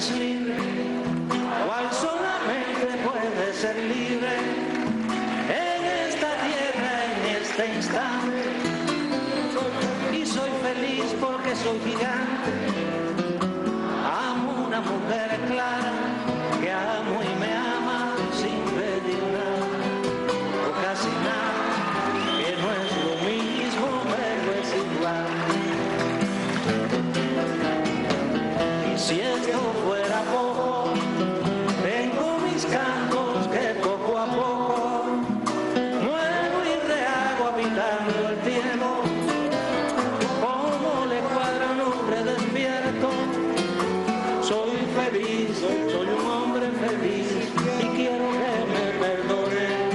es libre, cual solamente puede ser libre en esta tierra, en este instante. Y soy feliz porque soy gigante. Amo una mujer clara que amo y me ama sin pedir nada o casi nada, que no es lo mismo pero es igual. Y si esto fuera poco, tengo mis cantos que poco a poco muevo y rehago habitando el tiempo. Como le cuadra a un hombre despierto. Soy feliz, soy un hombre feliz y quiero que me perdonen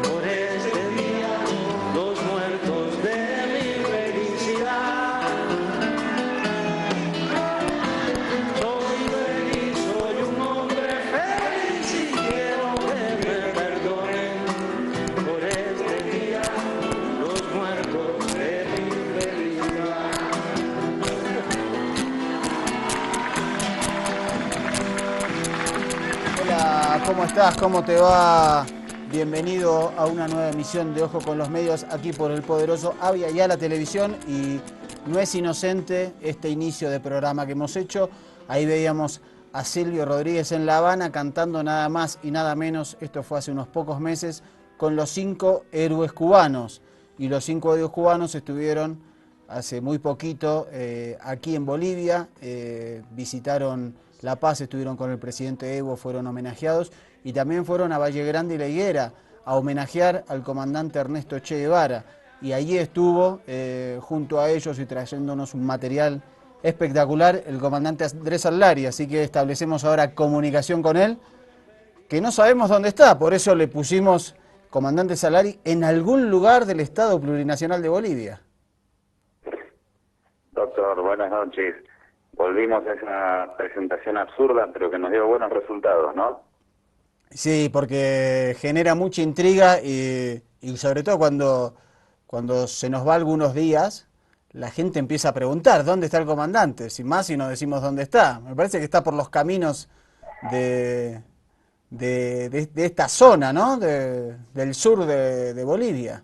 por este día los muertos de mi felicidad. Soy feliz, soy un hombre feliz y quiero que me perdonen por este día los muertos de mi felicidad. Hola, ¿cómo estás? ¿Cómo te va? Bienvenido a una nueva emisión de Ojo con los Medios aquí por el poderoso Avia y a la televisión. Y no es inocente este inicio de programa que hemos hecho. Ahí veíamos a Silvio Rodríguez en La Habana cantando nada más y nada menos, esto fue hace unos pocos meses, con los 5 héroes cubanos. Y los 5 héroes cubanos estuvieron hace muy poquito aquí en Bolivia, visitaron La Paz, estuvieron con el presidente Evo, fueron homenajeados y también fueron a Valle Grande y La Higuera a homenajear al comandante Ernesto Che Guevara. Y allí estuvo junto a ellos y trayéndonos un material espectacular el comandante Andrés Alari, así que establecemos ahora comunicación con él, que no sabemos dónde está, por eso le pusimos comandante Alari en algún lugar del Estado Plurinacional de Bolivia. Doctor, buenas noches. Volvimos a esa presentación absurda, pero que nos dio buenos resultados, ¿no? Sí, porque genera mucha intriga y sobre todo cuando se nos va algunos días, la gente empieza a preguntar, ¿dónde está el comandante? Sin más, si no decimos dónde está. Me parece que está por los caminos de esta zona, ¿no? Del sur de Bolivia.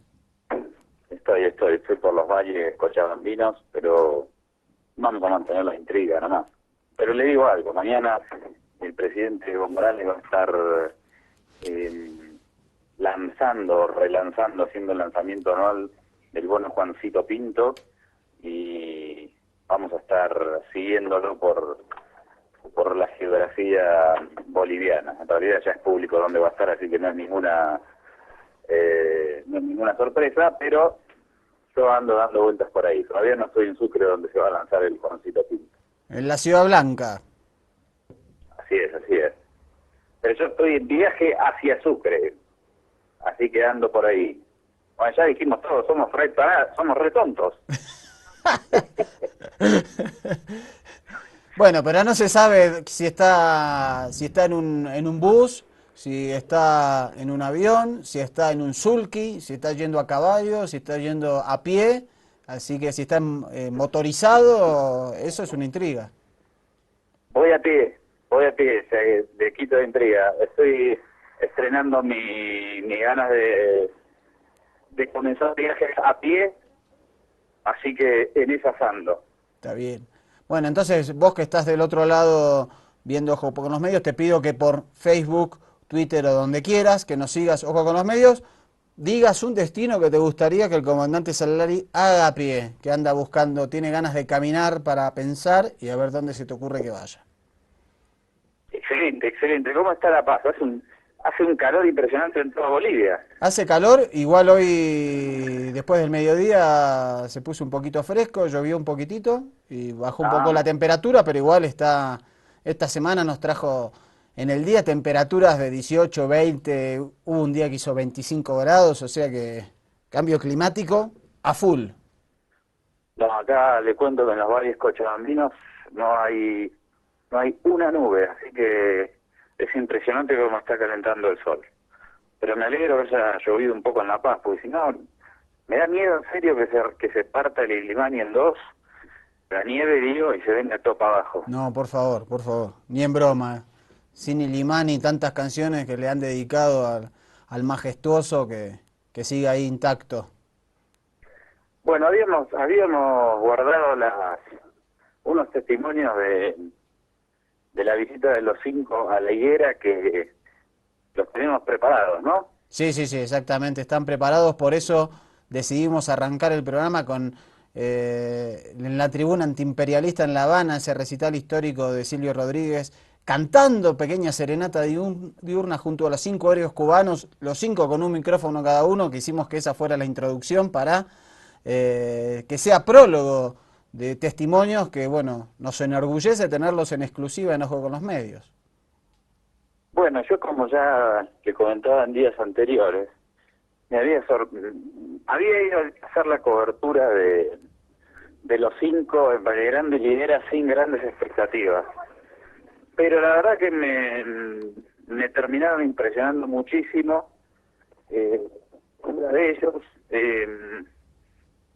Estoy por los valles cochabambinos, pero vamos a mantener la intriga nomás. Pero le digo algo, mañana el presidente Evo Morales va a estar relanzando, haciendo el lanzamiento anual del bono Juancito Pinto y vamos a estar siguiéndolo por la geografía boliviana. En realidad ya es público dónde va a estar, así que no es ninguna sorpresa, pero yo ando dando vueltas por ahí. Todavía no estoy en Sucre, donde se va a lanzar el Juancito Pinto. En la Ciudad Blanca. Así es. Pero yo estoy en viaje hacia Sucre, así que ando por ahí. Bueno, ya dijimos todos, somos re tontos. Bueno, pero no se sabe si está en un bus, si está en un avión, si está en un sulky, si está yendo a caballo, si está yendo a pie, así que si está motorizado, eso es una intriga. Voy a pie, de quito de intriga. Estoy estrenando mi ganas de comenzar viajes a pie, así que en esas ando. Está bien. Bueno, entonces vos que estás del otro lado viendo Ojo con los Medios, te pido que por Facebook, Twitter o donde quieras, que nos sigas Ojo con los Medios, digas un destino que te gustaría que el comandante Alari haga a pie, que anda buscando, tiene ganas de caminar para pensar y a ver dónde se te ocurre que vaya. Excelente. ¿Cómo está La Paz? Hace un calor impresionante en toda Bolivia. Hace calor, igual hoy después del mediodía se puso un poquito fresco, llovió un poquitito y bajó un poco la temperatura, pero igual esta semana nos trajo en el día temperaturas de 18, 20, hubo un día que hizo 25 grados, o sea que cambio climático a full. No, acá le cuento que en los valles cochabambinos no hay una nube, así que es impresionante cómo está calentando el sol. Pero me alegro que haya llovido un poco en La Paz, porque si no, me da miedo en serio que se parta el Illimani en dos la nieve, digo, y se venga todo para abajo. No, por favor, ni en broma. Sin Limán y tantas canciones que le han dedicado al majestuoso que siga ahí intacto. Bueno, habíamos guardado unos testimonios de la visita de los 5 a la higuera que los tenemos preparados, ¿no? Sí, exactamente, están preparados, por eso decidimos arrancar el programa con en la tribuna antiimperialista en La Habana, ese recital histórico de Silvio Rodríguez, cantando Pequeña Serenata Diurna junto a los 5 héroes cubanos, los 5 con un micrófono cada uno. Quisimos que esa fuera la introducción para que sea prólogo de testimonios que, bueno, nos enorgullece tenerlos en exclusiva en Ojo con los Medios. Bueno, yo como ya te comentaba en días anteriores, había ido a hacer la cobertura de los 5 en Valle Grande y Higuera sin grandes expectativas. Pero la verdad que me terminaron impresionando muchísimo. Uno de ellos,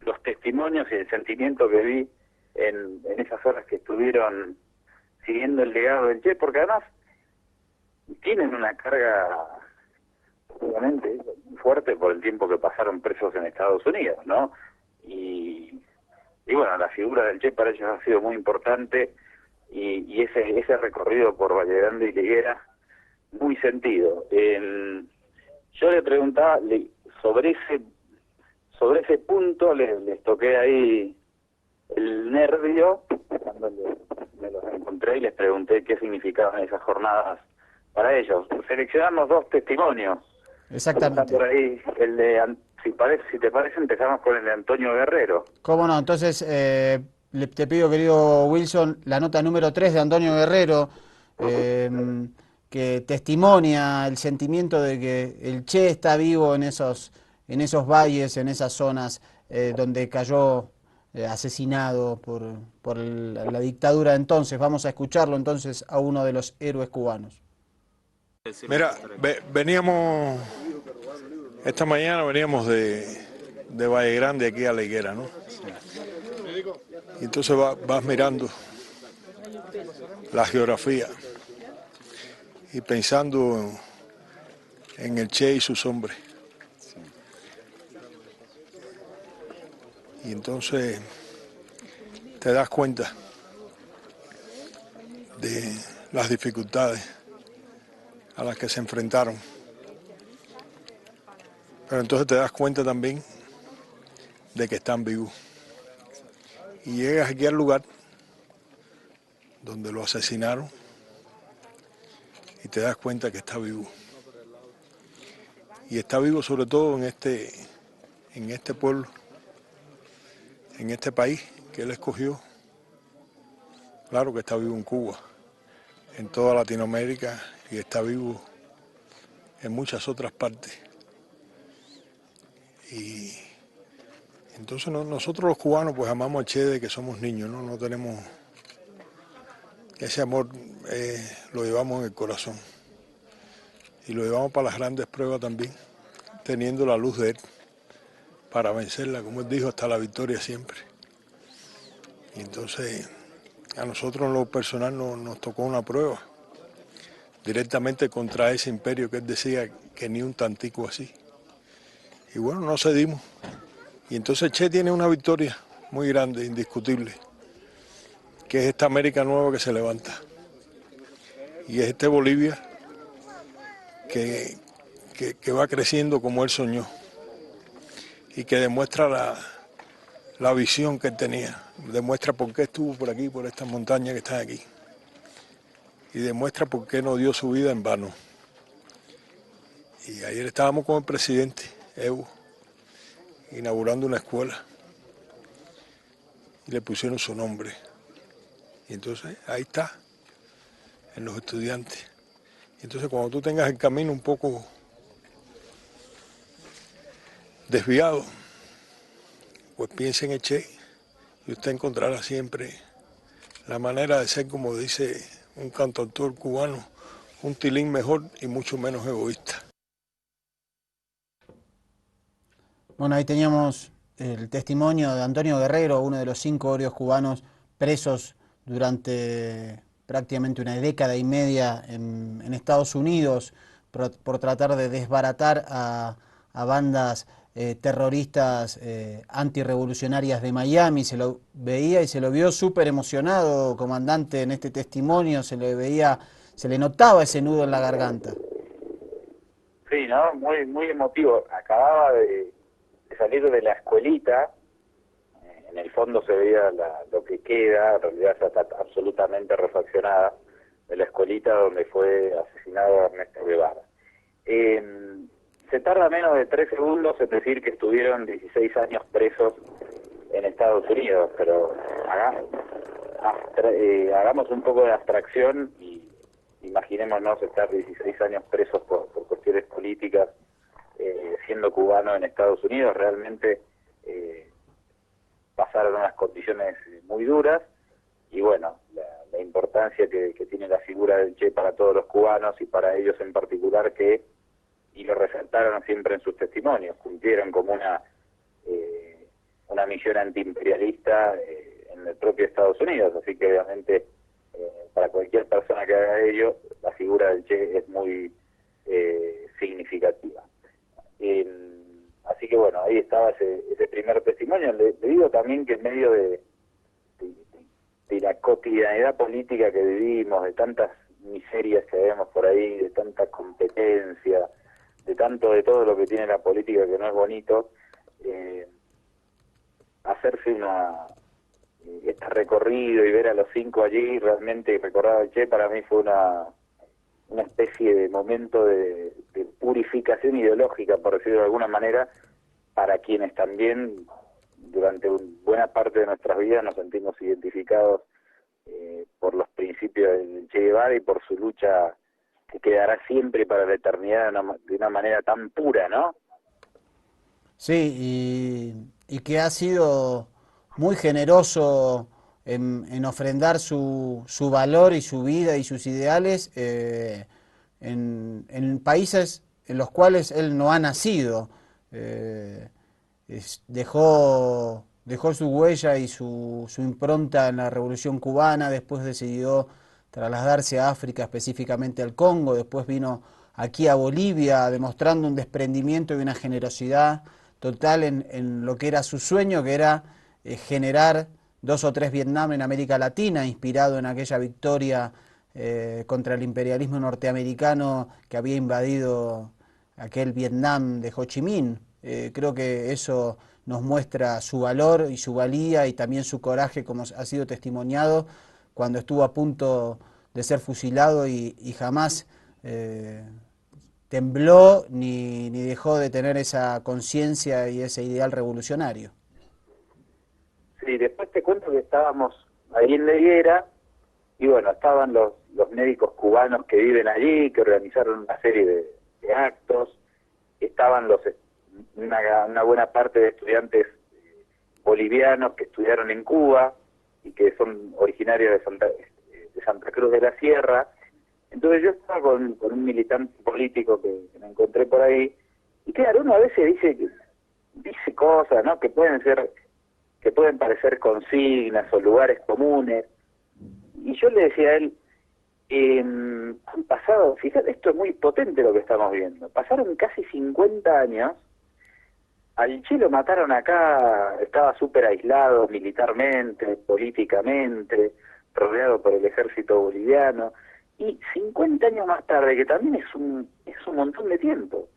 los testimonios y el sentimiento que vi en esas horas que estuvieron siguiendo el legado del Che, porque además tienen una carga obviamente fuerte por el tiempo que pasaron presos en Estados Unidos, ¿no? Y bueno, la figura del Che para ellos ha sido muy importante y ese recorrido por Valle Grande y Higuera muy sentido. Yo le preguntaba sobre ese punto, les toqué ahí el nervio cuando me los encontré y les pregunté qué significaban esas jornadas para ellos. Seleccionamos 2 testimonios. Exactamente. Está por ahí el de, si te parece, empezamos con el de Antonio Guerrero. ¿Cómo no? Entonces, te pido, querido Wilson, la nota número 3 de Antonio Guerrero, que testimonia el sentimiento de que el Che está vivo en esos valles, en esas zonas donde cayó asesinado por la dictadura de entonces. Vamos a escucharlo entonces a uno de los héroes cubanos. Mira, esta mañana veníamos de Valle Grande aquí a la Higuera, ¿no? Y entonces vas mirando la geografía y pensando en el Che y sus hombres. Y entonces te das cuenta de las dificultades a las que se enfrentaron. Pero entonces te das cuenta también de que están vivos. Y llegas aquí al lugar donde lo asesinaron y te das cuenta que está vivo. Y está vivo sobre todo en este pueblo, en este país que él escogió. Claro que está vivo en Cuba, en toda Latinoamérica, y está vivo en muchas otras partes. Y entonces nosotros los cubanos pues amamos al Che de que somos niños, ¿no? No tenemos ese amor, lo llevamos en el corazón. Y lo llevamos para las grandes pruebas también, teniendo la luz de él para vencerla, como él dijo, hasta la victoria siempre. Y entonces a nosotros en lo personal nos tocó una prueba directamente contra ese imperio que él decía que ni un tantico así. Y bueno, no cedimos. Y entonces Che tiene una victoria muy grande, indiscutible, que es esta América nueva que se levanta. Y es este Bolivia que va creciendo como él soñó y que demuestra la visión que él tenía, demuestra por qué estuvo por aquí, por estas montañas que están aquí, y demuestra por qué no dio su vida en vano. Y ayer estábamos con el presidente Evo inaugurando una escuela y le pusieron su nombre. Y entonces ahí está, en los estudiantes. Y entonces cuando tú tengas el camino un poco desviado, pues piense en el Che y usted encontrará siempre la manera de ser, como dice un cantautor cubano, un tilín mejor y mucho menos egoísta. Bueno, ahí teníamos el testimonio de Antonio Guerrero, uno de los 5 héroes cubanos presos durante prácticamente una década y media en Estados Unidos por tratar de desbaratar a bandas terroristas antirrevolucionarias de Miami. Se lo veía y se lo vio súper emocionado, comandante, en este testimonio. Se le veía, se le notaba ese nudo en la garganta. Sí, ¿no? Muy, muy emotivo. Acababa de salir de la escuelita. En el fondo se veía lo que queda, en realidad ya está absolutamente refaccionada, de la escuelita donde fue asesinado Ernesto Guevara. Se tarda menos de 3 segundos en decir que estuvieron 16 años presos en Estados Unidos, pero hagamos un poco de abstracción y imaginémonos estar 16 años presos por cuestiones políticas, siendo cubano en Estados Unidos. Realmente pasaron unas condiciones muy duras, y bueno, la importancia que tiene la figura del Che para todos los cubanos y para ellos en particular, y lo resaltaron siempre en sus testimonios, cumplieron como una misión antiimperialista en el propio Estados Unidos, así que obviamente para cualquier persona que haga ello, la figura del Che es muy significativa. Así que bueno, ahí estaba ese primer testimonio. Le digo también que en medio de la cotidianidad política que vivimos, de tantas miserias que vemos por ahí, de tanta competencia, de todo lo que tiene la política que no es bonito, hacerse este recorrido y ver a los 5 allí, realmente recordar al Che, para mí fue una especie de momento de purificación ideológica, por decirlo de alguna manera, para quienes también durante buena parte de nuestras vidas nos sentimos identificados por los principios del Che Guevara y por su lucha que quedará siempre para la eternidad de una manera tan pura, ¿no? Sí, y que ha sido muy generoso en ofrendar su valor y su vida y sus ideales en países en los cuales él no ha nacido. Dejó su huella y su impronta en la Revolución Cubana, después decidió trasladarse a África, específicamente al Congo, después vino aquí a Bolivia, demostrando un desprendimiento y una generosidad total en lo que era su sueño, que era generar 2 o 3 Vietnam en América Latina, inspirado en aquella victoria contra el imperialismo norteamericano que había invadido aquel Vietnam de Ho Chi Minh. Creo que eso nos muestra su valor y su valía y también su coraje, como ha sido testimoniado cuando estuvo a punto de ser fusilado y jamás tembló ni dejó de tener esa conciencia y ese ideal revolucionario. Sí, después te cuento que estábamos ahí en la higuera y bueno, estaban los médicos cubanos que viven allí, que organizaron una serie de actos, estaban una buena parte de estudiantes bolivianos que estudiaron en Cuba y que son originarios de Santa Cruz de la Sierra. Entonces yo estaba con un militante político que me encontré por ahí, y claro, uno a veces dice cosas, ¿no?, que pueden parecer consignas o lugares comunes, y yo le decía a él, han pasado, fíjate, esto es muy potente lo que estamos viendo, pasaron casi 50 años, al Che lo mataron acá, estaba súper aislado militarmente, políticamente, rodeado por el ejército boliviano, y 50 años más tarde, que también es un montón de tiempo.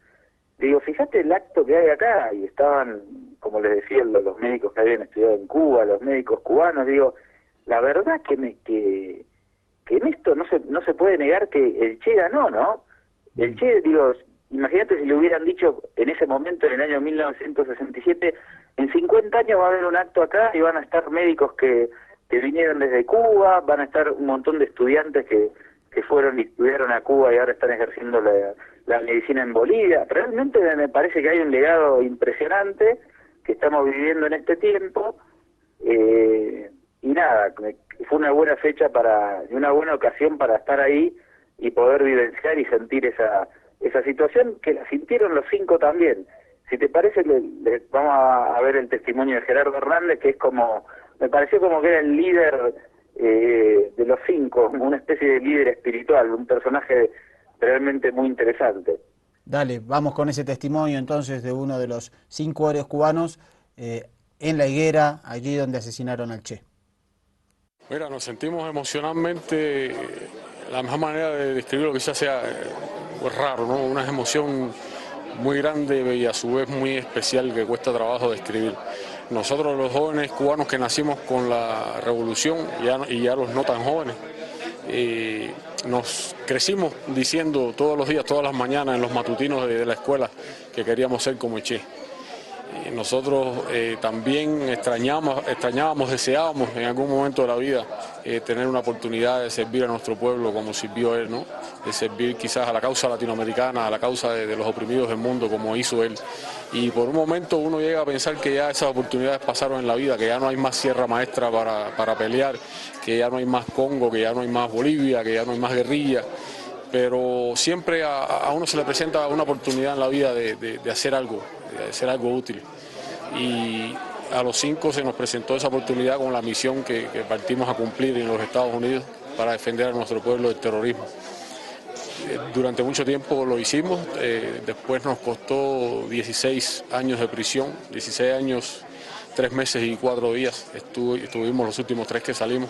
Digo, fíjate el acto que hay acá, y estaban, como les decía, los médicos que habían estudiado en Cuba, los médicos cubanos. Digo, la verdad que en esto no se puede negar que el Che ganó, ¿no? El Che, digo, imagínate si le hubieran dicho en ese momento, en el año 1967, en 50 años va a haber un acto acá y van a estar médicos que vinieron desde Cuba, van a estar un montón de estudiantes que fueron y estudiaron a Cuba y ahora están ejerciendo la medicina en Bolivia. Realmente me parece que hay un legado impresionante que estamos viviendo en este tiempo, y nada, fue una buena fecha y una buena ocasión para estar ahí y poder vivenciar y sentir esa situación que la sintieron los 5 también. Si te parece, vamos a ver el testimonio de Gerardo Hernández, que es como me pareció como que era el líder de los 5, una especie de líder espiritual, un personaje realmente muy interesante. Dale, vamos con ese testimonio entonces de uno de los 5 héroes cubanos en La Higuera, allí donde asesinaron al Che. Mira, nos sentimos emocionalmente, la mejor manera de describirlo quizás sea raro, ¿no? Una emoción muy grande y a su vez muy especial que cuesta trabajo describir. Nosotros los jóvenes cubanos que nacimos con la revolución y ya los no tan jóvenes, nos crecimos diciendo todos los días, todas las mañanas en los matutinos de la escuela que queríamos ser como Che. Nosotros también extrañábamos, deseábamos en algún momento de la vida tener una oportunidad de servir a nuestro pueblo como sirvió él, ¿no? De servir quizás a la causa latinoamericana, a la causa de los oprimidos del mundo como hizo él. Y por un momento uno llega a pensar que ya esas oportunidades pasaron en la vida, que ya no hay más Sierra Maestra para pelear, que ya no hay más Congo, que ya no hay más Bolivia, que ya no hay más guerrilla. Pero siempre a uno se le presenta una oportunidad en la vida de hacer algo útil. Y a los 5 se nos presentó esa oportunidad con la misión que partimos a cumplir en los Estados Unidos para defender a nuestro pueblo del terrorismo. Durante mucho tiempo lo hicimos, después nos costó 16 años de prisión, 16 años, 3 meses y 4 días, estuvimos los últimos 3 que salimos,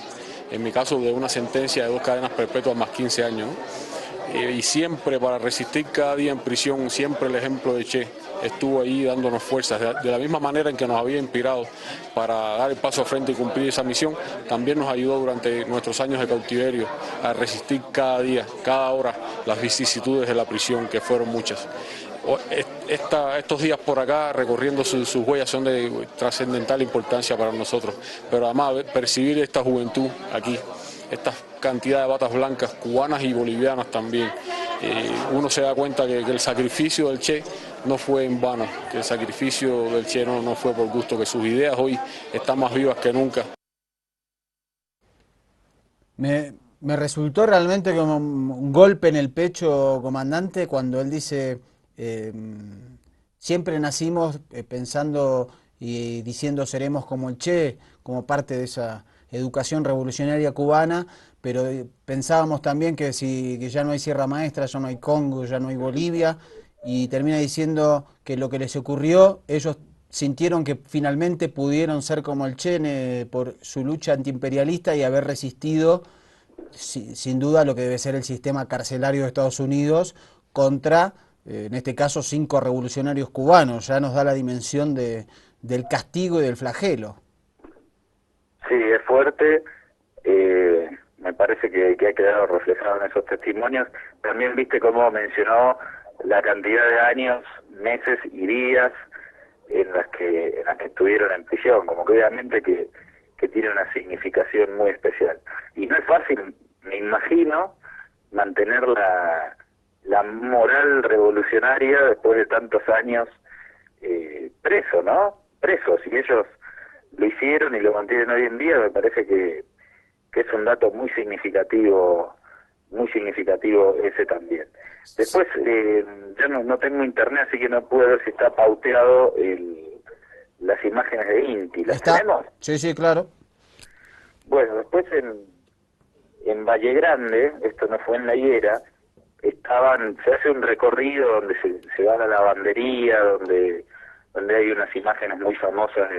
en mi caso de una sentencia de 2 cadenas perpetuas más 15 años, ¿no? Y siempre para resistir cada día en prisión, siempre el ejemplo de Che estuvo ahí dándonos fuerzas, de la misma manera en que nos había inspirado para dar el paso al frente y cumplir esa misión, también nos ayudó durante nuestros años de cautiverio a resistir cada día, cada hora, las vicisitudes de la prisión, que fueron muchas. Estos días por acá recorriendo sus huellas son de trascendental importancia para nosotros, pero además percibir esta juventud aquí, esta cantidad de batas blancas cubanas y bolivianas también, uno se da cuenta que el sacrificio del Che no fue en vano, que el sacrificio del Che no fue por gusto, que sus ideas hoy están más vivas que nunca. Me resultó realmente como un golpe en el pecho, comandante, cuando él dice, siempre nacimos pensando y diciendo seremos como el Che, como parte de esa educación revolucionaria cubana, pero pensábamos también que ya no hay Sierra Maestra, ya no hay Congo, ya no hay Bolivia, y termina diciendo que lo que les ocurrió, ellos sintieron que finalmente pudieron ser como el Che por su lucha antiimperialista y haber resistido sin duda lo que debe ser el sistema carcelario de Estados Unidos contra, en este caso, 5 revolucionarios cubanos. Ya nos da la dimensión del castigo y del flagelo. Sí, es fuerte, me parece que ha quedado reflejado en esos testimonios. También viste cómo mencionó la cantidad de años, meses y días en las que estuvieron en prisión, como que obviamente que tiene una significación muy especial. Y no es fácil, me imagino, mantener la moral revolucionaria después de tantos años preso, ¿no? Presos, y ellos lo hicieron y lo mantienen hoy en día, me parece que es un dato muy significativo ese también. Después, yo no tengo internet, así que no puedo ver si está pauteado las imágenes de Inti. ¿Las tenemos? Sí, sí, claro. Bueno, después en Valle Grande, esto no fue en La Higuera, se hace un recorrido donde se va a la lavandería, donde hay unas imágenes muy famosas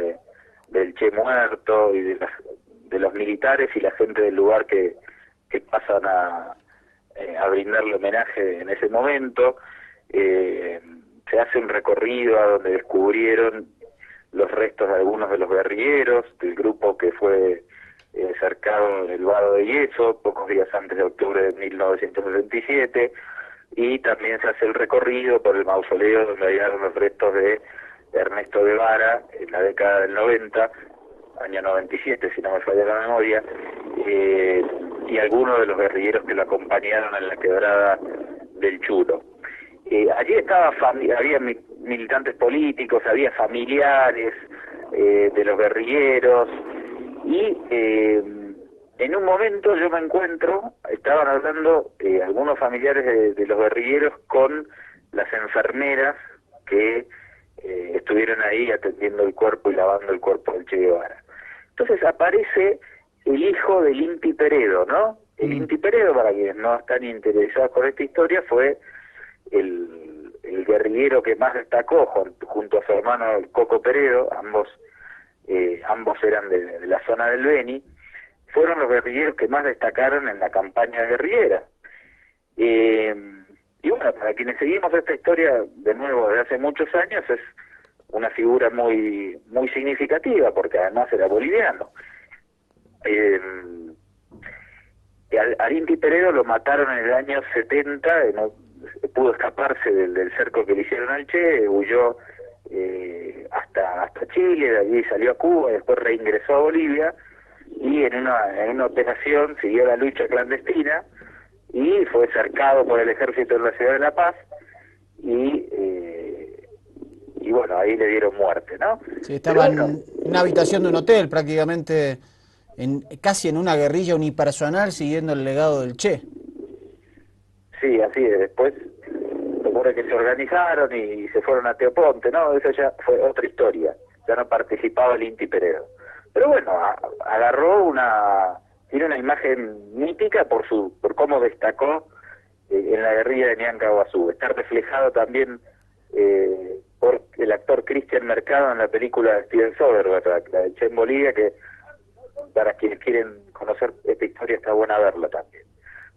del Che muerto y de los militares y la gente del lugar que pasan a brindarle homenaje en ese momento. Se hace un recorrido a donde descubrieron los restos de algunos de los guerrilleros del grupo que fue cercado en el Vado de Yeso pocos días antes de octubre de 1967, y también se hace el recorrido por el mausoleo donde hallaron los restos de Ernesto Guevara en la década del 90, año 97 si no me falla la memoria, y algunos de los guerrilleros que lo acompañaron en la quebrada del Chulo. Allí había militantes políticos, había familiares de los guerrilleros, y en un momento yo me encuentro, estaban hablando algunos familiares de los guerrilleros con las enfermeras que estuvieron ahí atendiendo el cuerpo y lavando el cuerpo del Che Guevara. Entonces aparece el hijo del Inti Peredo, ¿no? El Inti Peredo, para quienes no están interesados con esta historia, fue el guerrillero que más destacó junto a su hermano el Coco Peredo, ambos eran de la zona del Beni, fueron los guerrilleros que más destacaron en la campaña guerrillera. Y bueno, para quienes seguimos esta historia de nuevo desde hace muchos años, es una figura muy muy significativa, porque además era boliviano. Al Inti Peredo lo mataron en el año 70, no pudo escaparse del cerco que le hicieron al Che, huyó hasta Chile, de allí salió a Cuba, después reingresó a Bolivia, y en una operación siguió la lucha clandestina y fue cercado por el ejército en la ciudad de La Paz, y bueno, ahí le dieron muerte, ¿no? Sí, estaba en una habitación de un hotel, prácticamente casi en una guerrilla unipersonal, siguiendo el legado del Che. Sí, así es. Después ocurre que se organizaron y se fueron a Teoponte, ¿no? Eso ya fue otra historia, ya no participaba el Inti Peredo. Pero bueno, tiene una imagen mítica por cómo destacó en la guerrilla de Niancahuazú. Está reflejado también por el actor Cristian Mercado en la película de Steven Soderbergh, la de Che en Bolivia, que para quienes quieren conocer esta historia está buena verla también.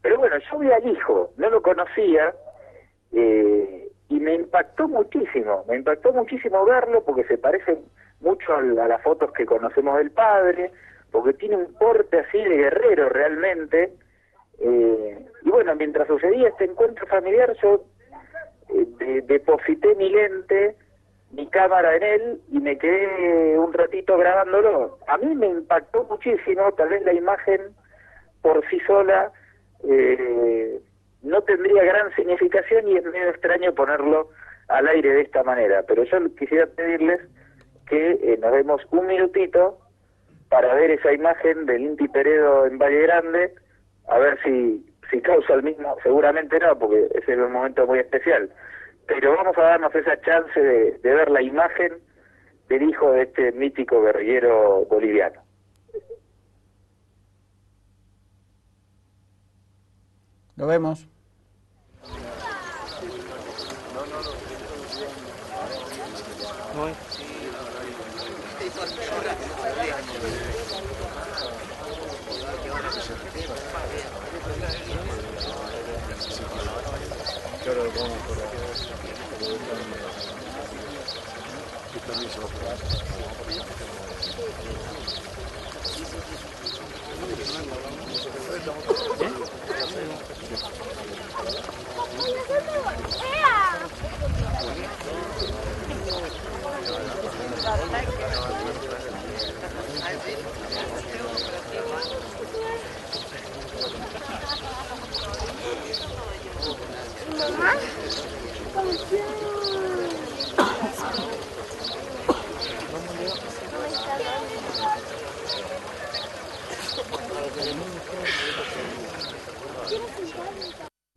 Pero bueno, yo vi al hijo, no lo conocía, y me impactó muchísimo verlo, porque se parece mucho a las fotos que conocemos del padre, porque tiene un porte así de guerrero realmente. Y bueno, mientras sucedía este encuentro familiar, yo deposité mi lente, mi cámara en él, y me quedé un ratito grabándolo. A mí me impactó muchísimo, tal vez la imagen por sí sola no tendría gran significación, y es medio extraño ponerlo al aire de esta manera, pero yo quisiera pedirles que nos demos un minutito para ver esa imagen del Inti Peredo en Valle Grande, a ver si causa el mismo. Seguramente no, porque ese es un momento muy especial, pero vamos a darnos esa chance de ver la imagen del hijo de este mítico guerrillero boliviano. Lo vemos.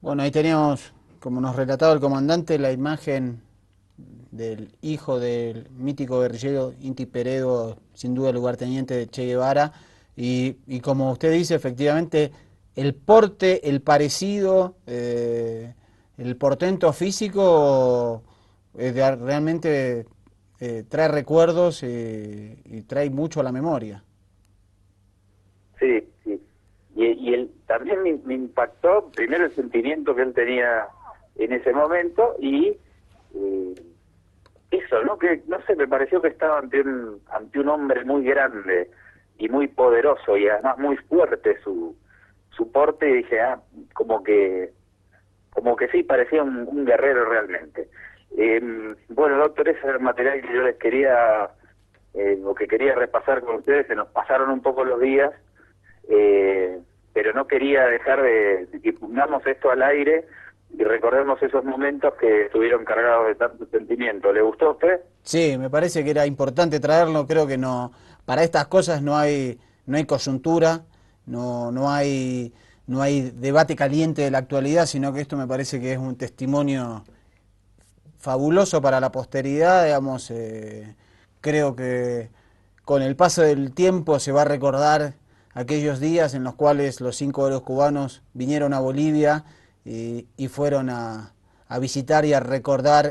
Bueno, ahí teníamos, como nos relataba el comandante, la imagen del hijo del mítico guerrillero Inti Peredo, sin duda lugarteniente de Che Guevara, y como usted dice, efectivamente, el porte, el parecido, el portento físico realmente trae recuerdos y trae mucho a la memoria. Sí, sí. Y también me impactó primero el sentimiento que él tenía en ese momento, y eso, ¿no? Que no sé, me pareció que estaba ante un hombre muy grande y muy poderoso, y además muy fuerte su porte, y dije, como que sí, parecía un guerrero realmente. Bueno, doctor, ese era el material que yo les quería, o que quería repasar con ustedes. Se nos pasaron un poco los días, pero no quería dejar de que pongamos esto al aire y recordemos esos momentos que estuvieron cargados de tanto sentimiento. ¿Le gustó a usted? Sí, me parece que era importante traerlo. Creo que no, para estas cosas no hay coyuntura, no hay debate caliente de la actualidad, sino que esto me parece que es un testimonio fabuloso para la posteridad, digamos. Creo que con el paso del tiempo se va a recordar aquellos días en los cuales los 5 héroes cubanos vinieron a Bolivia y fueron a visitar y a recordar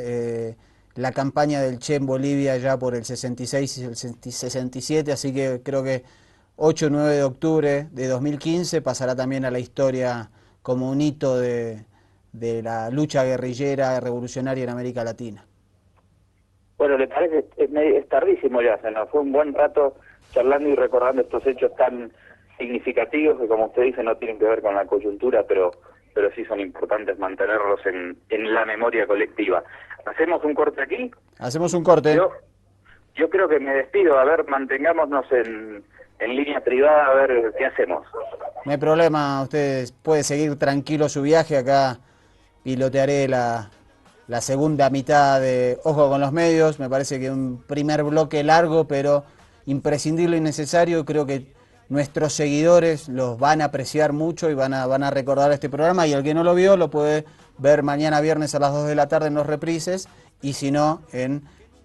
la campaña del Che en Bolivia ya por el 66 y el 67, así que creo que 8 y 9 de octubre de 2015 pasará también a la historia como un hito de la lucha guerrillera revolucionaria en América Latina. Bueno, le parece, es tardísimo ya, se nos fue un buen rato charlando y recordando estos hechos tan significativos que, como usted dice, no tienen que ver con la coyuntura, pero sí son importantes mantenerlos en la memoria colectiva. ¿Hacemos un corte aquí? Hacemos un corte. Yo creo que me despido, a ver, mantengámonos en línea privada, a ver qué hacemos. No hay problema, usted puede seguir tranquilo su viaje, acá pilotearé la segunda mitad de Ojo con los Medios. Me parece que un primer bloque largo, pero imprescindible y necesario. Creo que nuestros seguidores los van a apreciar mucho y van a recordar este programa, y el que no lo vio lo puede ver mañana viernes a las 2 de la tarde en los reprises, y si no,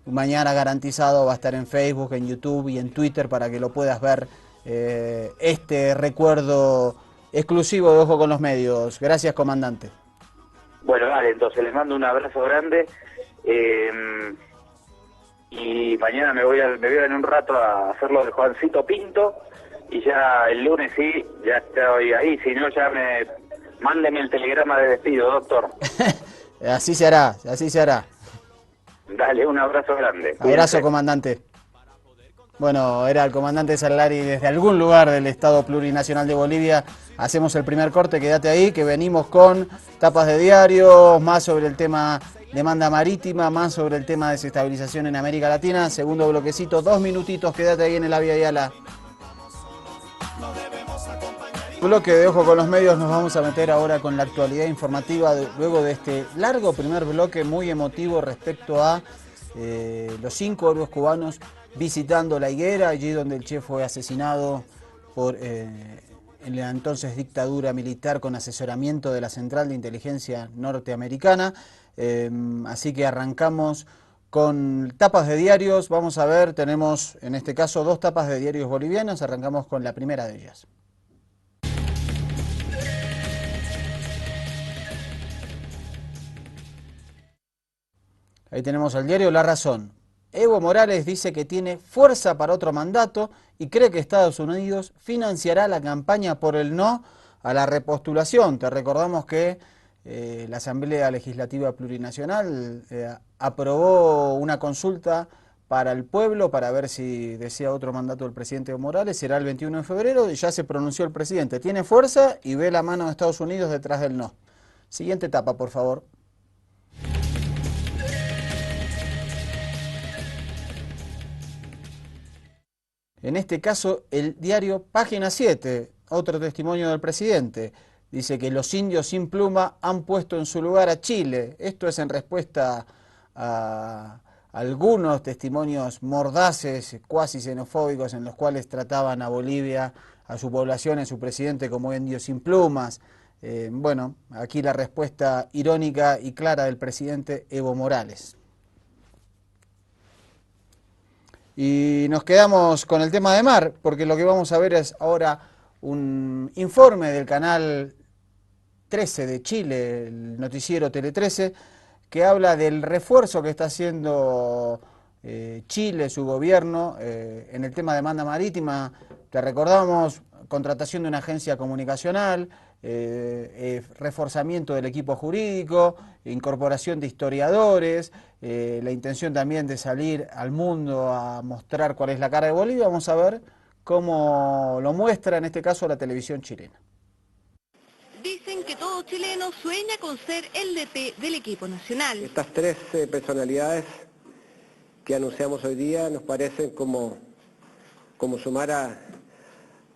mañana garantizado va a estar en Facebook, en YouTube y en Twitter para que lo puedas ver, este recuerdo exclusivo de Ojo con los Medios. Gracias, comandante. Bueno, dale, entonces les mando un abrazo grande, y mañana me voy en un rato a hacer lo de Juancito Pinto, y ya el lunes sí, ya estoy ahí, si no ya mándeme el telegrama de despido, doctor. Así se hará, así se hará. Dale, un abrazo grande. Cuídense. Abrazo, comandante. Bueno, era el comandante Salari desde algún lugar del Estado Plurinacional de Bolivia. Hacemos el primer corte, quédate ahí, que venimos con tapas de diario, más sobre el tema demanda marítima, más sobre el tema de desestabilización en América Latina. Segundo bloquecito, 2 minutitos, quédate ahí en el Avia Yala. Bloque de Ojo con los Medios, nos vamos a meter ahora con la actualidad informativa luego de este largo primer bloque muy emotivo respecto a los 5 héroes cubanos visitando La Higuera, allí donde el Che fue asesinado en la entonces dictadura militar con asesoramiento de la Central de Inteligencia Norteamericana. Así que arrancamos con tapas de diarios. Vamos a ver, tenemos en este caso 2 tapas de diarios bolivianos. Arrancamos con la primera de ellas. Ahí tenemos al diario La Razón. Evo Morales dice que tiene fuerza para otro mandato y cree que Estados Unidos financiará la campaña por el no a la repostulación. Te recordamos que la Asamblea Legislativa Plurinacional aprobó una consulta para el pueblo para ver si desea otro mandato del presidente Evo Morales. Será el 21 de febrero y ya se pronunció el presidente. Tiene fuerza y ve la mano de Estados Unidos detrás del no. Siguiente etapa, por favor. En este caso, el diario Página 7, otro testimonio del presidente, dice que los indios sin pluma han puesto en su lugar a Chile. Esto es en respuesta a algunos testimonios mordaces, cuasi xenofóbicos, en los cuales trataban a Bolivia, a su población, a su presidente como indios sin plumas. Bueno, aquí la respuesta irónica y clara del presidente Evo Morales. Y nos quedamos con el tema de mar, porque lo que vamos a ver es ahora un informe del canal 13 de Chile, el noticiero Tele 13, que habla del refuerzo que está haciendo Chile, su gobierno, en el tema de demanda marítima. Te recordamos, contratación de una agencia comunicacional, reforzamiento del equipo jurídico, incorporación de historiadores, la intención también de salir al mundo a mostrar cuál es la cara de Bolivia. Vamos a ver cómo lo muestra en este caso la televisión chilena. Dicen que todo chileno sueña con ser el DT del equipo nacional. Estas 3 personalidades que anunciamos hoy día nos parecen como sumar a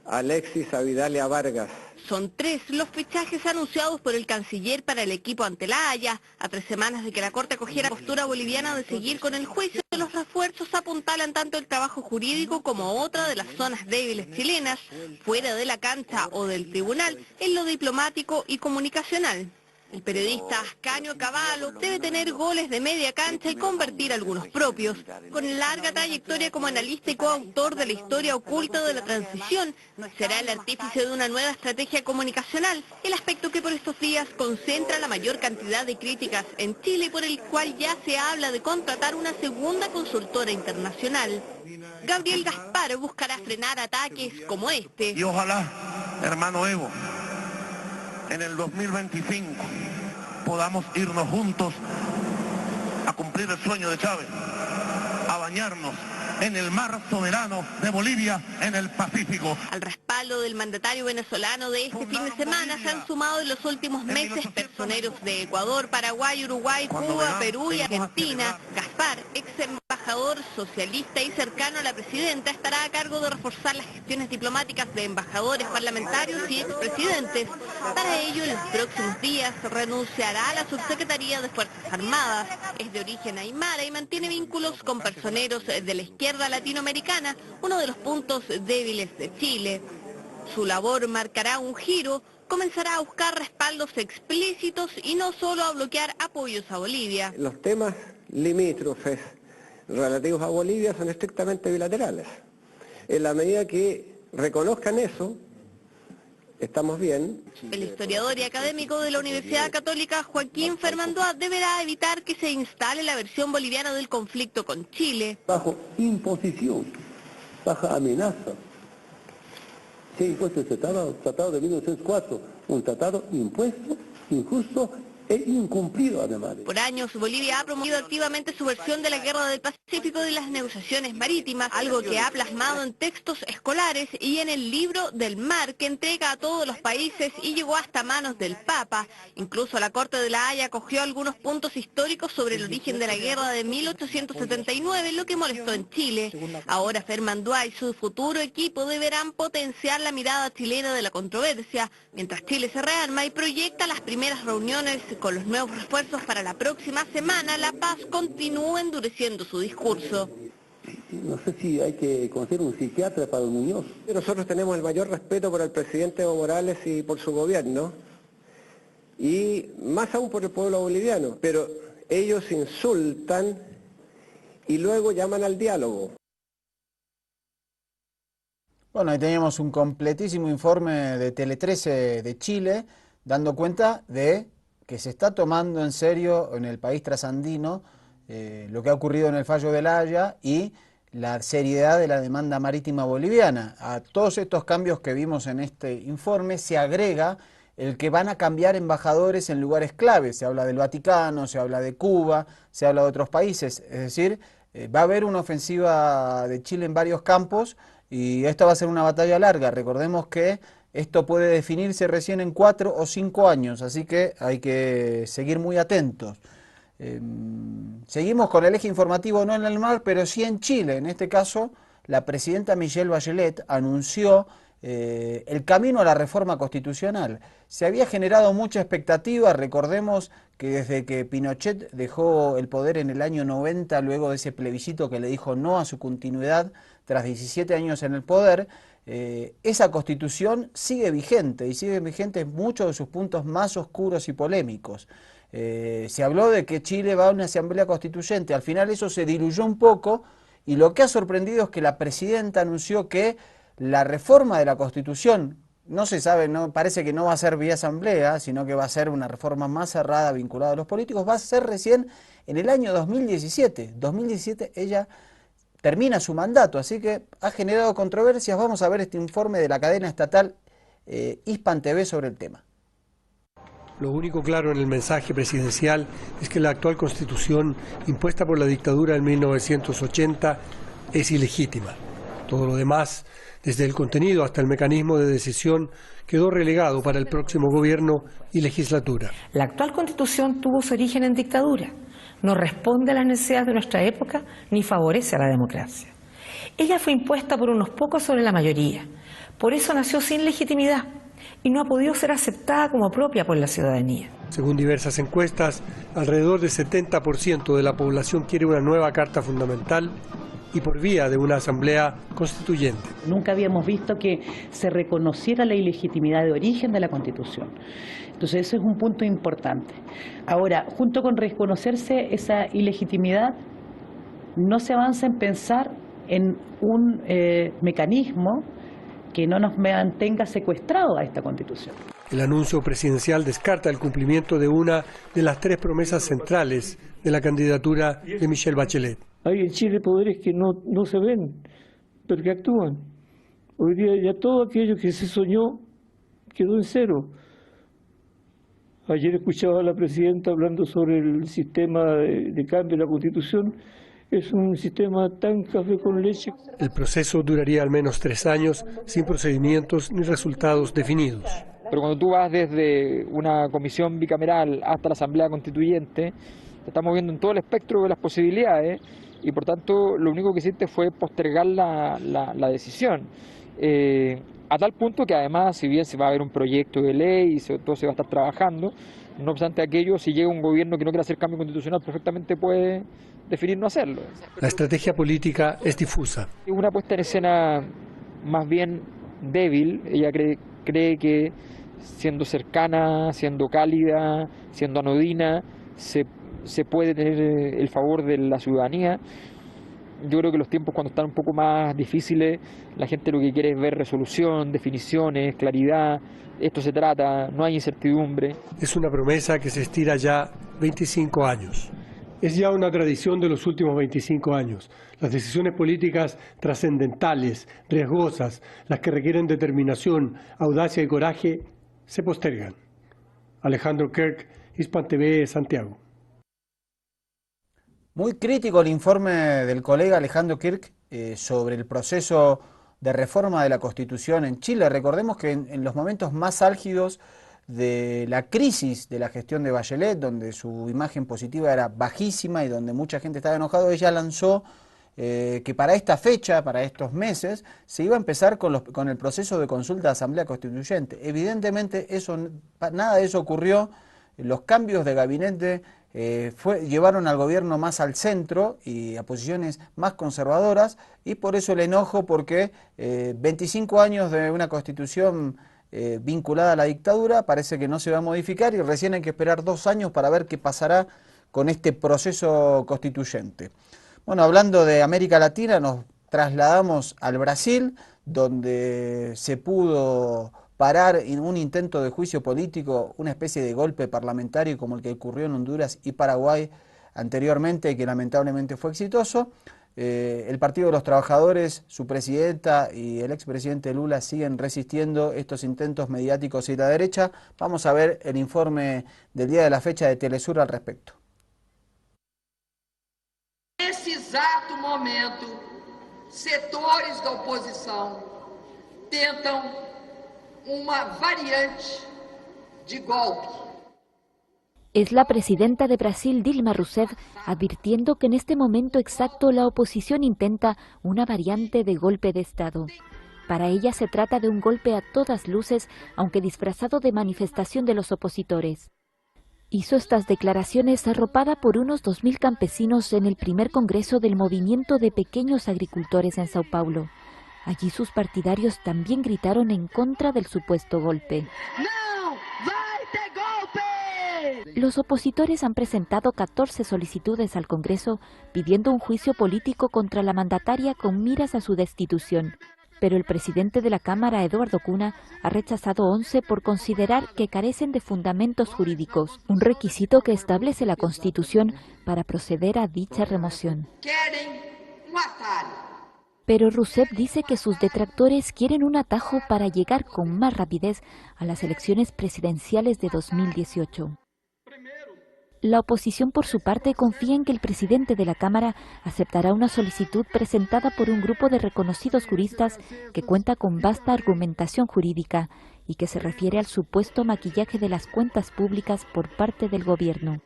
Alexis, a Vidal y a Vargas. Son 3 los fichajes anunciados por el canciller para el equipo ante la Haya. A 3 semanas de que la Corte acogiera la postura boliviana de seguir con el juicio, los refuerzos apuntalan tanto el trabajo jurídico como otra de las zonas débiles chilenas, fuera de la cancha o del tribunal, en lo diplomático y comunicacional. El periodista Ascanio Cavallo debe tener goles de media cancha y convertir algunos propios. Con larga trayectoria como analista y coautor de la historia oculta de la transición, será el artífice de una nueva estrategia comunicacional, el aspecto que por estos días concentra la mayor cantidad de críticas en Chile y por el cual ya se habla de contratar una segunda consultora internacional. Gabriel Gaspar buscará frenar ataques como este. Y ojalá, hermano Evo, en el 2025 podamos irnos juntos a cumplir el sueño de Chávez, a bañarnos en el mar soberano de Bolivia, en el Pacífico. Al respaldo del mandatario venezolano de este fin de semana se han sumado en los últimos meses personeros de Ecuador, Paraguay, Uruguay, Cuba, Perú y Argentina. Gaspar, ex embajador socialista y cercano a la presidenta, estará a cargo de reforzar las gestiones diplomáticas de embajadores, parlamentarios y expresidentes. Para ello, en los próximos días renunciará a la subsecretaría de Fuerzas Armadas. Es de origen aymara y mantiene vínculos con personeros de la izquierda latinoamericana, uno de los puntos débiles de Chile. Su labor marcará un giro, comenzará a buscar respaldos explícitos y no solo a bloquear apoyos a Bolivia. Los temas limítrofes relativos a Bolivia son estrictamente bilaterales. En la medida que reconozcan eso, estamos bien. El historiador y académico de la Universidad Católica, Joaquín Fermandoa, deberá evitar que se instale la versión boliviana del conflicto con Chile. Bajo imposición, bajo amenaza. Se ha impuesto este tratado de 1904, un tratado impuesto, injusto e incumplido además. Por años, Bolivia ha promovido activamente su versión de la Guerra del Pacífico y las negociaciones marítimas, algo que ha plasmado en textos escolares y en el libro del mar que entrega a todos los países y llegó hasta manos del Papa. Incluso la Corte de la Haya acogió algunos puntos históricos sobre el origen de la guerra de 1879, lo que molestó en Chile. Ahora Fermandoa y su futuro equipo deberán potenciar la mirada chilena de la controversia, mientras Chile se rearma y proyecta las primeras reuniones con los nuevos refuerzos para la próxima semana. La Paz continúa endureciendo su discurso. No sé si hay que conocer un psiquiatra para don Muñoz. Nosotros tenemos el mayor respeto por el presidente Evo Morales y por su gobierno, y más aún por el pueblo boliviano, pero ellos insultan y luego llaman al diálogo. Bueno, ahí teníamos un completísimo informe de Tele 13 de Chile, dando cuenta de que se está tomando en serio en el país trasandino lo que ha ocurrido en el fallo de La Haya y la seriedad de la demanda marítima boliviana. A todos estos cambios que vimos en este informe se agrega el que van a cambiar embajadores en lugares claves. Se habla del Vaticano, se habla de Cuba, se habla de otros países. Es decir, va a haber una ofensiva de Chile en varios campos y esta va a ser una batalla larga. Recordemos que esto puede definirse recién en 4 o 5 años, así que hay que seguir muy atentos. Seguimos con el eje informativo no en el mar, pero sí en Chile. En este caso, la presidenta Michelle Bachelet anunció el camino a la reforma constitucional. Se había generado mucha expectativa, recordemos que desde que Pinochet dejó el poder en el año 90, luego de ese plebiscito que le dijo no a su continuidad tras 17 años en el poder, esa constitución sigue vigente y sigue vigente en muchos de sus puntos más oscuros y polémicos. Se habló de que Chile va a una asamblea constituyente, al final eso se diluyó un poco y lo que ha sorprendido es que la presidenta anunció que la reforma de la constitución, no se sabe, no, parece que no va a ser vía asamblea, sino que va a ser una reforma más cerrada vinculada a los políticos, va a ser recién en el año 2017. 2017 ella termina su mandato, así que ha generado controversias. Vamos a ver este informe de la cadena estatal Hispan TV sobre el tema. Lo único claro en el mensaje presidencial es que la actual constitución impuesta por la dictadura en 1980 es ilegítima. Todo lo demás, desde el contenido hasta el mecanismo de decisión, quedó relegado para el próximo gobierno y legislatura. La actual constitución tuvo su origen en dictadura. No responde a las necesidades de nuestra época ni favorece a la democracia. Ella fue impuesta por unos pocos sobre la mayoría. Por eso nació sin legitimidad y no ha podido ser aceptada como propia por la ciudadanía. Según diversas encuestas, alrededor del 70% de la población quiere una nueva Carta Fundamental y por vía de una asamblea constituyente. Nunca habíamos visto que se reconociera la ilegitimidad de origen de la Constitución. Entonces eso es un punto importante. Ahora, junto con reconocerse esa ilegitimidad, no se avanza en pensar en un mecanismo que no nos mantenga secuestrado a esta Constitución. El anuncio presidencial descarta el cumplimiento de una de las 3 promesas centrales de la candidatura de Michelle Bachelet. Hay en Chile poderes que no se ven, pero que actúan. Hoy día ya todo aquello que se soñó quedó en cero. Ayer escuchaba a la presidenta hablando sobre el sistema de cambio de la Constitución. Es un sistema tan café con leche. El proceso duraría al menos 3 años, sin procedimientos ni resultados definidos. Pero cuando tú vas desde una comisión bicameral hasta la Asamblea Constituyente, te estamos viendo en todo el espectro de las posibilidades y por tanto lo único que hiciste fue postergar la decisión. A tal punto que además, si bien se va a haber un proyecto de ley y todo se va a estar trabajando, no obstante aquello, si llega un gobierno que no quiere hacer cambio constitucional, perfectamente puede definir no hacerlo. La estrategia política es difusa. Una puesta en escena más bien débil. Ella cree que siendo cercana, siendo cálida, siendo anodina, se puede tener el favor de la ciudadanía. Yo creo que los tiempos cuando están un poco más difíciles, la gente lo que quiere es ver resolución, definiciones, claridad. Esto se trata, no hay incertidumbre. Es una promesa que se estira ya 25 años. Es ya una tradición de los últimos 25 años. Las decisiones políticas trascendentales, riesgosas, las que requieren determinación, audacia y coraje, se postergan. Alejandro Kirk, Hispan TV, Santiago. Muy crítico el informe del colega Alejandro Kirk sobre el proceso de reforma de la Constitución en Chile. Recordemos que en los momentos más álgidos de la crisis de la gestión de Bachelet, donde su imagen positiva era bajísima y donde mucha gente estaba enojado, ella lanzó que para esta fecha, para estos meses, se iba a empezar con el proceso de consulta de Asamblea Constituyente. Evidentemente nada de eso ocurrió. Los cambios de gabinete llevaron al gobierno más al centro y a posiciones más conservadoras, y por eso el enojo, porque 25 años de una constitución vinculada a la dictadura parece que no se va a modificar, y recién hay que esperar 2 años para ver qué pasará con este proceso constituyente. Bueno, hablando de América Latina, nos trasladamos al Brasil, donde se pudo parar en un intento de juicio político, una especie de golpe parlamentario como el que ocurrió en Honduras y Paraguay anteriormente, que lamentablemente fue exitoso. El Partido de los Trabajadores, su presidenta y el expresidente Lula siguen resistiendo estos intentos mediáticos y la derecha. Vamos a ver el informe del día de la fecha de Telesur al respecto. Nesse exato momento, setores da oposição tentam una variante de golpe. Es la presidenta de Brasil, Dilma Rousseff, advirtiendo que en este momento exacto la oposición intenta una variante de golpe de Estado. Para ella se trata de un golpe a todas luces, aunque disfrazado de manifestación de los opositores. Hizo estas declaraciones arropada por unos 2.000 campesinos en el primer congreso del movimiento de pequeños agricultores en Sao Paulo. Allí sus partidarios también gritaron en contra del supuesto golpe. ¡No! ¡Vai ter golpe! Los opositores han presentado 14 solicitudes al Congreso pidiendo un juicio político contra la mandataria con miras a su destitución. Pero el presidente de la Cámara, Eduardo Cunha, ha rechazado 11 por considerar que carecen de fundamentos jurídicos, un requisito que establece la Constitución para proceder a dicha remoción. Pero Rousseff dice que sus detractores quieren un atajo para llegar con más rapidez a las elecciones presidenciales de 2018. La oposición, por su parte, confía en que el presidente de la Cámara aceptará una solicitud presentada por un grupo de reconocidos juristas que cuenta con vasta argumentación jurídica y que se refiere al supuesto maquillaje de las cuentas públicas por parte del gobierno.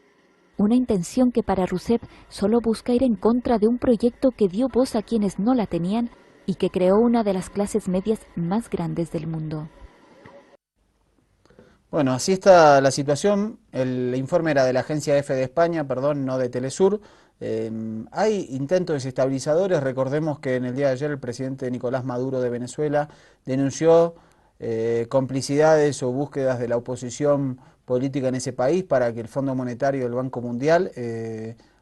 Una intención que para Rousseff solo busca ir en contra de un proyecto que dio voz a quienes no la tenían y que creó una de las clases medias más grandes del mundo. Bueno, así está la situación. El informe era de la agencia EFE de España, perdón, no de Telesur, Hay intentos desestabilizadores. Recordemos que en el día de ayer el presidente Nicolás Maduro de Venezuela denunció complicidades o búsquedas de la oposición política en ese país para que el Fondo Monetario y el Banco Mundial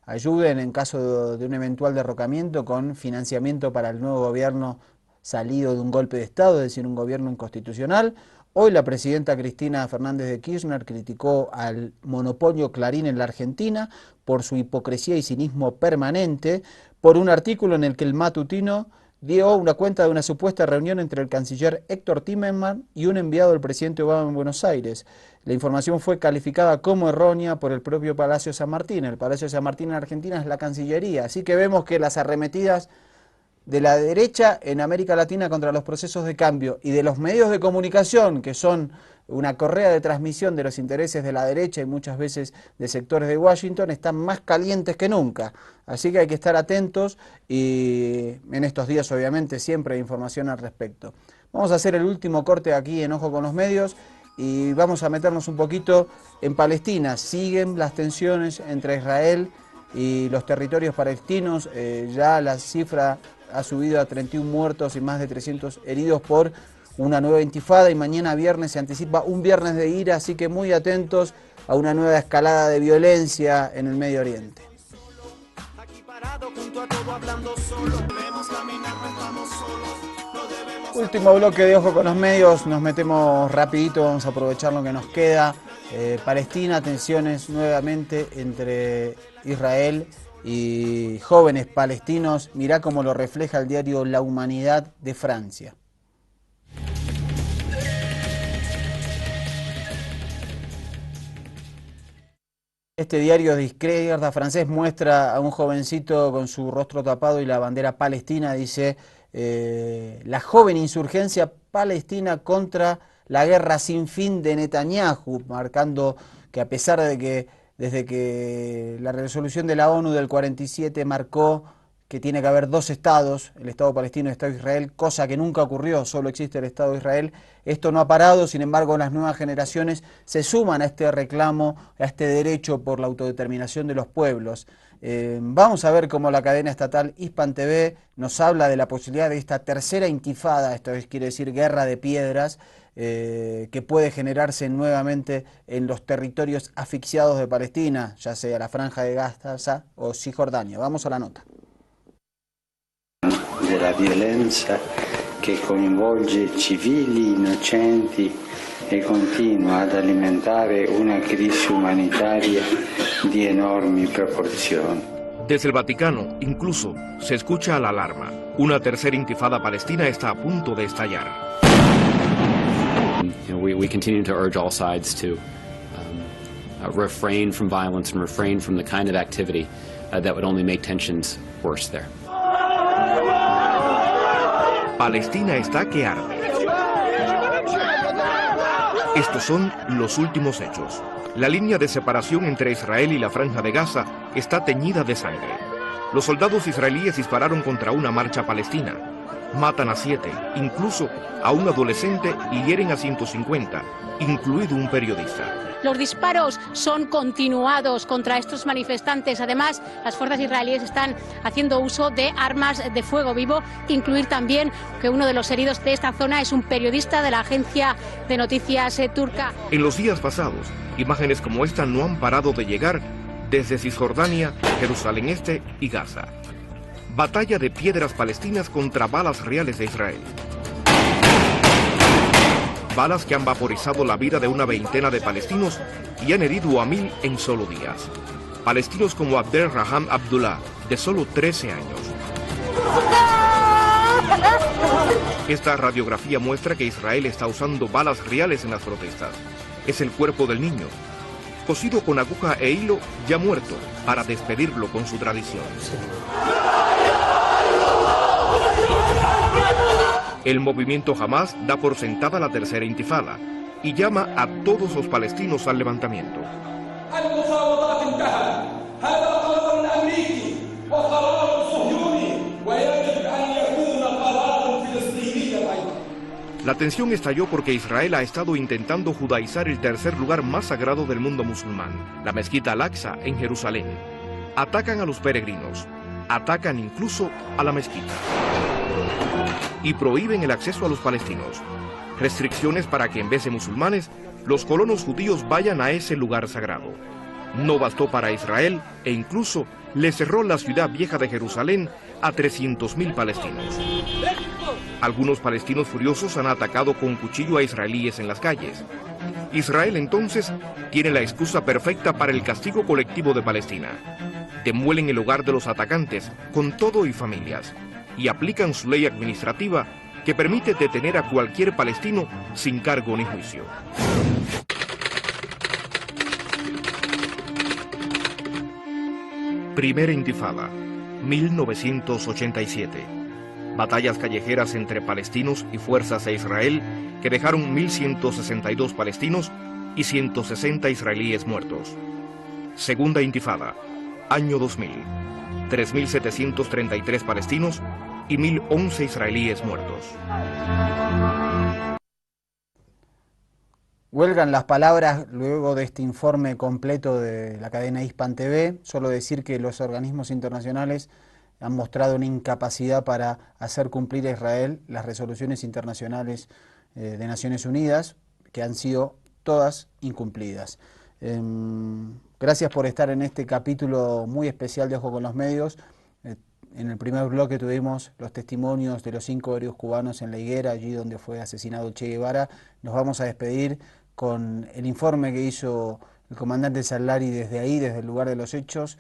ayuden en caso de un eventual derrocamiento con financiamiento para el nuevo gobierno salido de un golpe de Estado, es decir, un gobierno inconstitucional. Hoy la presidenta Cristina Fernández de Kirchner criticó al monopolio Clarín en la Argentina por su hipocresía y cinismo permanente, por un artículo en el que el matutino dio una cuenta de una supuesta reunión entre el canciller Héctor Timerman y un enviado del presidente Obama en Buenos Aires. La información fue calificada como errónea por el propio Palacio San Martín. El Palacio San Martín en Argentina es la Cancillería, así que vemos que las arremetidas de la derecha en América Latina contra los procesos de cambio y de los medios de comunicación, que son una correa de transmisión de los intereses de la derecha y muchas veces de sectores de Washington, están más calientes que nunca. Así que hay que estar atentos y en estos días obviamente siempre hay información al respecto. Vamos a hacer el último corte aquí en Ojo con los Medios y vamos a meternos un poquito en Palestina. Siguen las tensiones entre Israel y los territorios palestinos, ya la cifra ha subido a 31 muertos y más de 300 heridos por una nueva intifada, y mañana viernes se anticipa un viernes de ira, así que muy atentos a una nueva escalada de violencia en el Medio Oriente. Último bloque de Ojo con los Medios, nos metemos rapidito, vamos a aprovechar lo que nos queda. Palestina, tensiones nuevamente entre Israel y jóvenes palestinos. Mirá cómo lo refleja el diario La Humanidad de Francia. Este diario de izquierda francés muestra a un jovencito con su rostro tapado y la bandera palestina. Dice, la joven insurgencia palestina contra la guerra sin fin de Netanyahu, marcando que a pesar de que desde que la resolución de la ONU del 47 marcó que tiene que haber dos estados, el Estado palestino y el Estado de Israel, cosa que nunca ocurrió, solo existe el Estado de Israel, esto no ha parado. Sin embargo, las nuevas generaciones se suman a este reclamo, a este derecho por la autodeterminación de los pueblos. Vamos a ver cómo la cadena estatal Hispan TV nos habla de la posibilidad de esta tercera intifada, esto quiere decir guerra de piedras, que puede generarse nuevamente en los territorios asfixiados de Palestina, ya sea la Franja de Gaza o Cisjordania. Vamos a la nota. Della violenza che coinvolge civili innocenti e continua ad alimentare una crisi umanitaria di enormi proporzioni. Desde el Vaticano, incluso, se escucha la alarma. Una tercera intifada palestina está a punto de estallar. We continue to urge all sides to refrain from violence and refrain from the kind of activity that would only make tensions worse there. Palestina está que arde. Estos son los últimos hechos. La línea de separación entre Israel y la Franja de Gaza está teñida de sangre. Los soldados israelíes dispararon contra una marcha palestina. Matan a 7, incluso a un adolescente, y hieren a 150, incluido un periodista. Los disparos son continuados contra estos manifestantes. Además, las fuerzas israelíes están haciendo uso de armas de fuego vivo. Incluir también que uno de los heridos de esta zona es un periodista de la agencia de noticias turca. En los días pasados, imágenes como esta no han parado de llegar desde Cisjordania, Jerusalén Este y Gaza. Batalla de piedras palestinas contra balas reales de Israel. Balas que han vaporizado la vida de una veintena de palestinos y han herido a 1000 en solo días. Palestinos como Abdel Raham Abdullah, de solo 13 años. Esta radiografía muestra que Israel está usando balas reales en las protestas. Es el cuerpo del niño, cosido con aguja e hilo, ya muerto, para despedirlo con su tradición. El movimiento Hamás da por sentada la tercera intifada y llama a todos los palestinos al levantamiento. La tensión estalló porque Israel ha estado intentando judaizar el tercer lugar más sagrado del mundo musulmán, la mezquita Al-Aqsa en Jerusalén. Atacan a los peregrinos, atacan incluso a la mezquita. Y prohíben el acceso a los palestinos. Restricciones para que en vez de musulmanes, los colonos judíos vayan a ese lugar sagrado. No bastó para Israel e incluso le cerró la ciudad vieja de Jerusalén a 300.000 palestinos. Algunos palestinos furiosos han atacado con cuchillo a israelíes en las calles. Israel entonces tiene la excusa perfecta para el castigo colectivo de Palestina. Demuelen el hogar de los atacantes con todo y familias y aplican su ley administrativa que permite detener a cualquier palestino sin cargo ni juicio. Primera Intifada, 1987. Batallas callejeras entre palestinos y fuerzas de Israel que dejaron 1.162 palestinos y 160 israelíes muertos. Segunda Intifada, año 2000. 3.733 palestinos y 1.011 israelíes muertos. Huelgan las palabras luego de este informe completo de la cadena Hispan TV. Solo decir que los organismos internacionales han mostrado una incapacidad para hacer cumplir a Israel las resoluciones internacionales de Naciones Unidas, que han sido todas incumplidas. Gracias por estar en este capítulo muy especial de Ojo con los Medios. En el primer bloque tuvimos los testimonios de los 5 héroes cubanos en La Higuera, allí donde fue asesinado Che Guevara. Nos vamos a despedir con el informe que hizo el comandante Sallari desde ahí, desde el lugar de los hechos,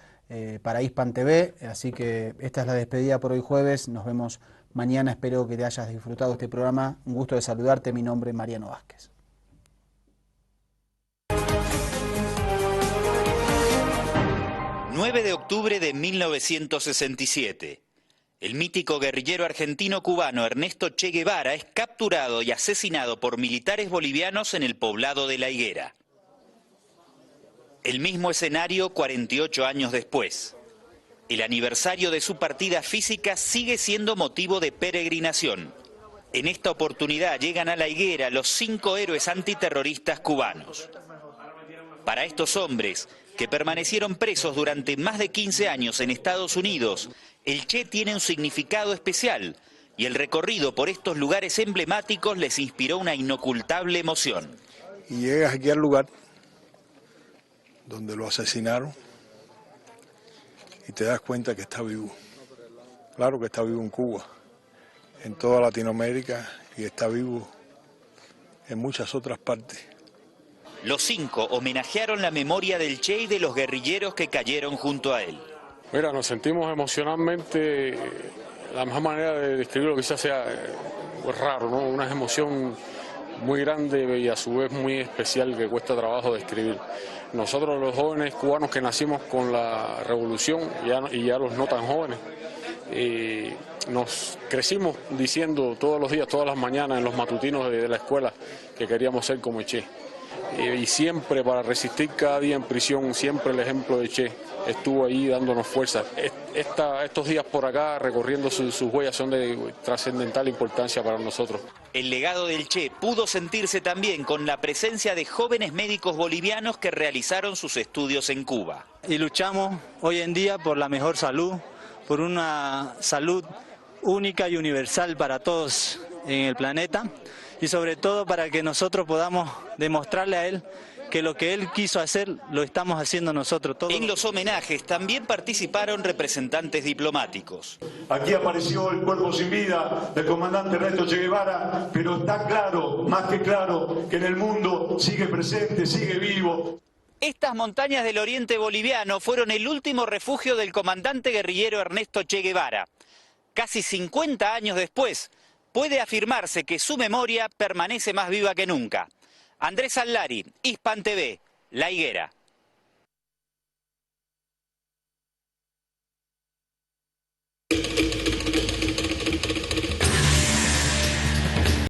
para Hispan TV. Así que esta es la despedida por hoy jueves. Nos vemos mañana. Espero que te hayas disfrutado este programa. Un gusto de saludarte. Mi nombre es Mariano Vázquez. ...9 de octubre de 1967... el mítico guerrillero argentino-cubano Ernesto Che Guevara es capturado y asesinado por militares bolivianos en el poblado de La Higuera. El mismo escenario 48 años después. El aniversario de su partida física sigue siendo motivo de peregrinación. En esta oportunidad llegan a La Higuera los 5 héroes antiterroristas cubanos. Para estos hombres, que permanecieron presos durante más de 15 años en Estados Unidos, el Che tiene un significado especial y el recorrido por estos lugares emblemáticos les inspiró una inocultable emoción. Y llegas aquí al lugar donde lo asesinaron y te das cuenta que está vivo. Claro que está vivo en Cuba, en toda Latinoamérica, y está vivo en muchas otras partes. Los 5 homenajearon la memoria del Che y de los guerrilleros que cayeron junto a él. Mira, nos sentimos emocionalmente, la mejor manera de describirlo quizás sea raro, ¿no? Una emoción muy grande y a su vez muy especial que cuesta trabajo describir. Nosotros los jóvenes cubanos que nacimos con la revolución y ya los no tan jóvenes, nos crecimos diciendo todos los días, todas las mañanas en los matutinos de la escuela que queríamos ser como Che. Y siempre para resistir cada día en prisión, siempre el ejemplo de Che estuvo ahí dándonos fuerza. Estos días por acá recorriendo sus huellas son de trascendental importancia para nosotros. El legado del Che pudo sentirse también con la presencia de jóvenes médicos bolivianos que realizaron sus estudios en Cuba. Y luchamos hoy en día por la mejor salud, por una salud única y universal para todos en el planeta, y sobre todo para que nosotros podamos demostrarle a él que lo que él quiso hacer lo estamos haciendo nosotros todos. En los homenajes también participaron representantes diplomáticos. Aquí apareció el cuerpo sin vida del comandante Ernesto Che Guevara, pero está claro, más que claro, que en el mundo sigue presente, sigue vivo. Estas montañas del oriente boliviano fueron el último refugio del comandante guerrillero Ernesto Che Guevara. Casi 50 años después, puede afirmarse que su memoria permanece más viva que nunca. Andrés Sallari, Hispan TV, La Higuera.